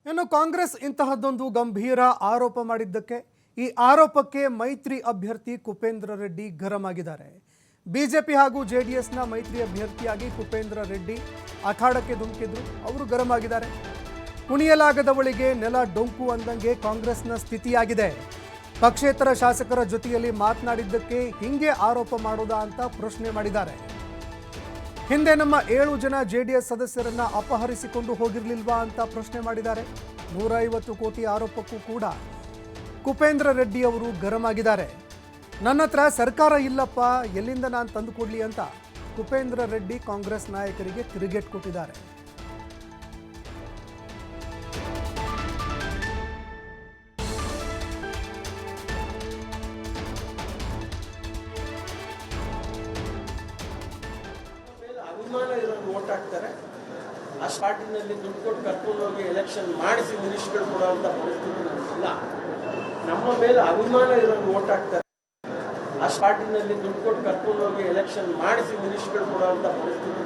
ಇನ್ನು ಕಾಂಗ್ರೆಸ್ ಇಂತಹದ್ದೊಂದು ಗಂಭೀರ ಆರೋಪ ಮಾಡಿದ್ದಕ್ಕೆ ಈ ಆರೋಪಕ್ಕೆ ಮೈತ್ರಿ ಅಭ್ಯರ್ಥಿ ಕುಪೇಂದ್ರ ರೆಡ್ಡಿ ಗರಂ ಆಗಿದ್ದಾರೆ. ಬಿಜೆಪಿ ಹಾಗೂ ಜೆಡಿಎಸ್ನ ಮೈತ್ರಿ ಅಭ್ಯರ್ಥಿಯಾಗಿ ಕುಪೇಂದ್ರ ರೆಡ್ಡಿ ಅಖಾಡಕ್ಕೆ ಧುಮುಕಿದ್ರು. ಅವರು ಗರಂ ಆಗಿದ್ದಾರೆ. ಕುಣಿಯಲಾಗದವಳಿಗೆ ನೆಲ ಡೊಂಕು ಅಂದಂಗೆ ಕಾಂಗ್ರೆಸ್ನ ಸ್ಥಿತಿಯಾಗಿದೆ. ಪಕ್ಷೇತರ ಶಾಸಕರ ಜೊತೆಯಲ್ಲಿ ಮಾತನಾಡಿದ್ದಕ್ಕೆ ಹಿಂಗೆ ಆರೋಪ ಮಾಡೋದಾ ಅಂತ ಪ್ರಶ್ನೆ ಮಾಡಿದ್ದಾರೆ. ಹಿಂದೆ ನಮ್ಮ 7 ಜನ ಜೆಡಿಎಸ್ ಸದಸ್ಯರನ್ನ ಅಪಹರಿಸಿಕೊಂಡು ಹೋಗಿರಲಿಲ್ವಾ ಅಂತ ಪ್ರಶ್ನೆ ಮಾಡಿದ್ದಾರೆ. 150 ಕೋಟಿ ಆರೋಪಕ್ಕೂ ಕೂಡ ಕುಪೇಂದ್ರ ರೆಡ್ಡಿ ಅವರು ಗರಂ ಆಗಿದ್ದಾರೆ. ನನ್ನ ಹತ್ರ ಸರ್ಕಾರ ಇಲ್ಲಪ್ಪ, ಎಲ್ಲಿಂದ ನಾನು ತಂದು ಕೊಡ್ಲಿ ಅಂತ ಕುಪೇಂದ್ರ ರೆಡ್ಡಿ ಕಾಂಗ್ರೆಸ್ ನಾಯಕರಿಗೆ ತಿರುಗೇಟು ಕೊಟ್ಟಿದ್ದಾರೆ. ಅಭಿಮಾನ ಇರೋರು ಓಟ್ ಹಾಕ್ತಾರೆ. ಆ ಪಾರ್ಟಿನಲ್ಲಿ ದುಡ್ಡು ಕೊಟ್ಟು ಕರ್ಕೊಂಡು ಹೋಗಿ ಎಲೆಕ್ಷನ್ ಮಾಡಿಸಿ ಮಿನಿಸ್ಟ್ರಿಗಳು ಕೊಡುವಂಥ ಪರಿಸ್ಥಿತಿ ನಮಗಿಲ್ಲ. ನಮ್ಮ ಮೇಲೆ ಅಭಿಮಾನ ಇರೋರು ಓಟ್ ಹಾಕ್ತಾರೆ. ಆ ಪಾರ್ಟಿನಲ್ಲಿ ದುಡ್ಡು ಕೊಟ್ಟು ಕರ್ಕೊಂಡು ಹೋಗಿ ಎಲೆಕ್ಷನ್ ಮಾಡಿಸಿ ಮಿನಿಸ್ಟ್ರಿಗಳು ಕೊಡುವಂಥ ಪರಿಸ್ಥಿತಿ